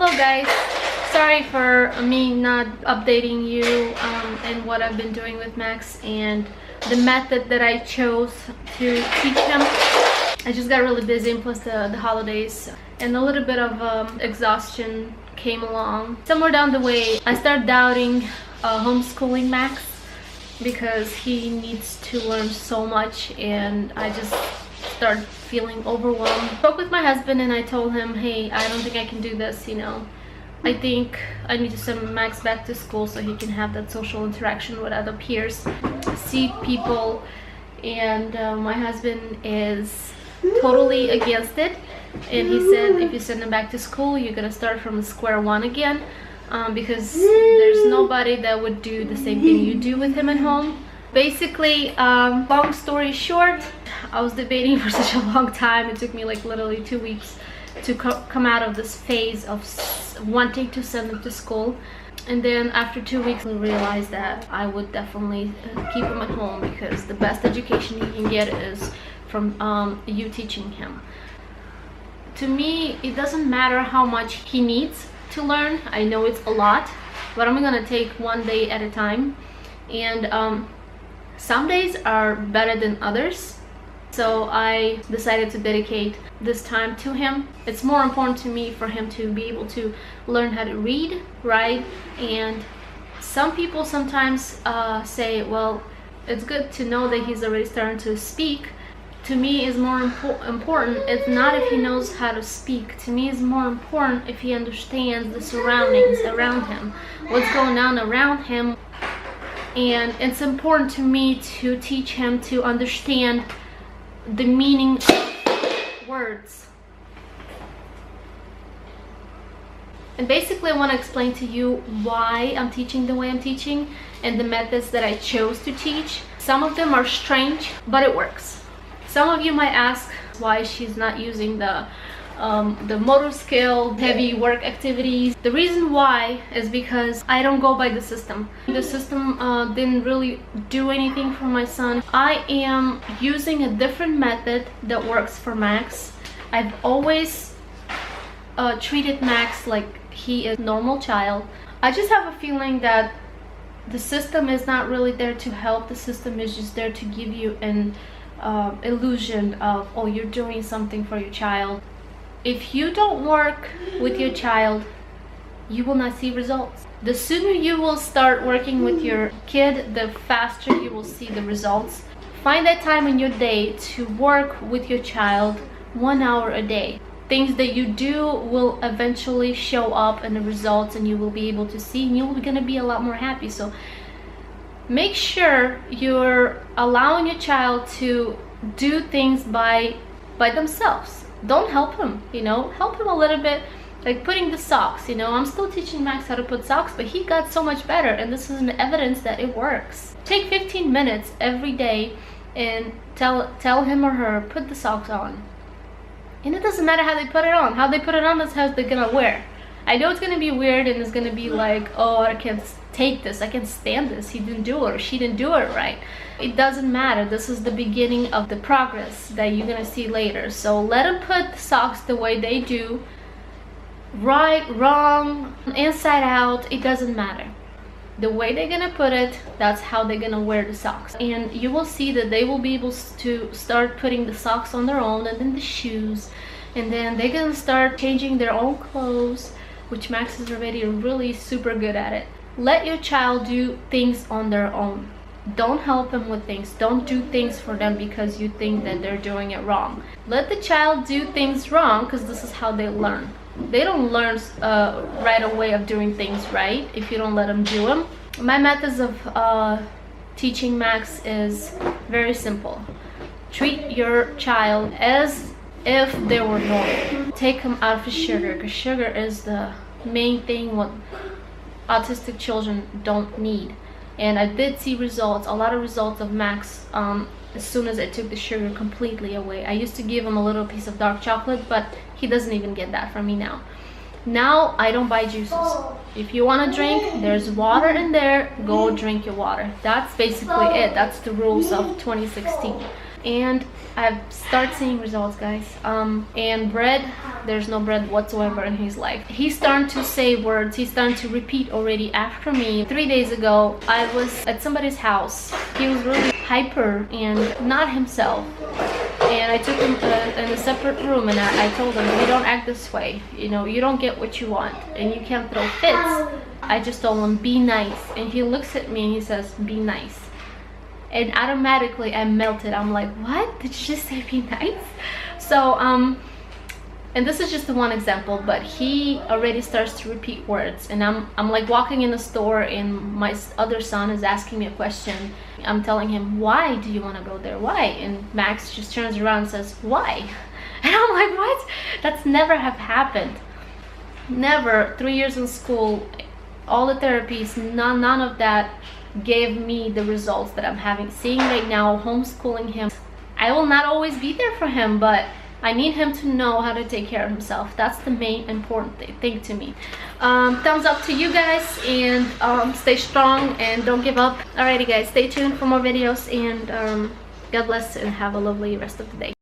Hello guys, sorry for me not updating you and what I've been doing with Max and the method that I chose to teach him. I just got really busy, and plus the holidays and a little bit of exhaustion came along. Somewhere down the way I started doubting homeschooling Max because he needs to learn so much, and I just started feeling overwhelmed. I spoke with my husband and I told him, hey, I don't think I can do this, you know. I think I need to send Max back to school so he can have that social interaction with other peers, see people, and my husband is totally against it, and he said if you send him back to school you're gonna start from square one again, because there's nobody that would do the same thing you do with him at home. Basically, long story short, I was debating for such a long time. It took me like literally 2 weeks to come out of this phase of wanting to send him to school, and then after 2 weeks I realized that I would definitely keep him at home, because the best education he can get is from you teaching him. To me, it doesn't matter how much he needs to learn. I know it's a lot, but I'm gonna take one day at a time, and some days are better than others, so I decided to dedicate this time to him. It's more important to me for him to be able to learn how to read, write, and some people sometimes say, well, it's good to know that he's already starting to speak. To me, is more important. It's not if he knows how to speak. To me, it's more important if he understands the surroundings around him, what's going on around him. And it's important to me to teach him to understand the meaning of words. And basically I want to explain to you why I'm teaching the way I'm teaching and the methods that I chose to teach. Some of them are strange, but it works. Some of you might ask why she's not using the motor skill, heavy work activities. The reason why is because I don't go by the system. The system didn't really do anything for my son. I am using a different method that works for Max. I've always treated Max like he is a normal child. I just have a feeling that the system is not really there to help. The system is just there to give you an illusion of, oh, you're doing something for your child. If you don't work with your child, you will not see results. The sooner you will start working with your kid, the faster you will see the results. Find that time in your day to work with your child 1 hour a day. Things that you do will eventually show up in the results, and you will be able to see, and you're gonna be a lot more happy. So make sure you're allowing your child to do things by themselves. Don't help him, you know, help him a little bit, like putting the socks, you know. I'm still teaching Max how to put socks, but he got so much better, and this is an evidence that it works. Take 15 minutes every day and tell him or her, put the socks on. And it doesn't matter how they put it on. How they put it on is how they're gonna wear. I know it's gonna be weird, and it's gonna be like, oh, I can't take this, I can't stand this, he didn't do it or she didn't do it right. It doesn't matter. This is the beginning of the progress that you're gonna see later. So let them put the socks the way they do, right, wrong, inside out, it doesn't matter. The way they're gonna put it, that's how they're gonna wear the socks. And you will see that they will be able to start putting the socks on their own, and then the shoes, and then they're gonna start changing their own clothes, which Max is already really super good at it. Let your child do things on their own. Don't help them with things. Don't do things for them because you think that they're doing it wrong. Let the child do things wrong, because this is how they learn. They don't learn right away of doing things right if you don't let them do them. My methods of teaching Max is very simple. Treat your child as if they were normal. Take him out of sugar, because sugar is the main thing what autistic children don't need. And I did see results, a lot of results of Max as soon as I took the sugar completely away. I used to give him a little piece of dark chocolate, but he doesn't even get that from me now. Now I don't buy juices. If you want to drink, there's water in there, go drink your water. That's basically it. That's the rules of 2016. And I've started seeing results, guys. And bread, there's no bread whatsoever in his life. He's starting to say words. He's starting to repeat already after me. 3 days ago, I was at somebody's house. He was really hyper and not himself. And I took him in a separate room, and I told him, you don't act this way. You know, you don't get what you want, and you can't throw fits. I just told him, be nice. And he looks at me and he says, be nice. And automatically I melted. I'm like, what? Did you just say be nice? So and this is just the one example, but he already starts to repeat words. And I'm like walking in the store, and my other son is asking me a question. I'm telling him, why do you want to go there? Why? And Max just turns around and says, why? And I'm like, what? That's never have happened. Never. 3 years in school, all the therapies, none of that gave me the results that I'm having. Seeing right now, homeschooling him, I will not always be there for him, but I need him to know how to take care of himself. That's the main important thing to me. Thumbs up to you guys, and stay strong and don't give up. Alrighty guys, stay tuned for more videos, and God bless and have a lovely rest of the day.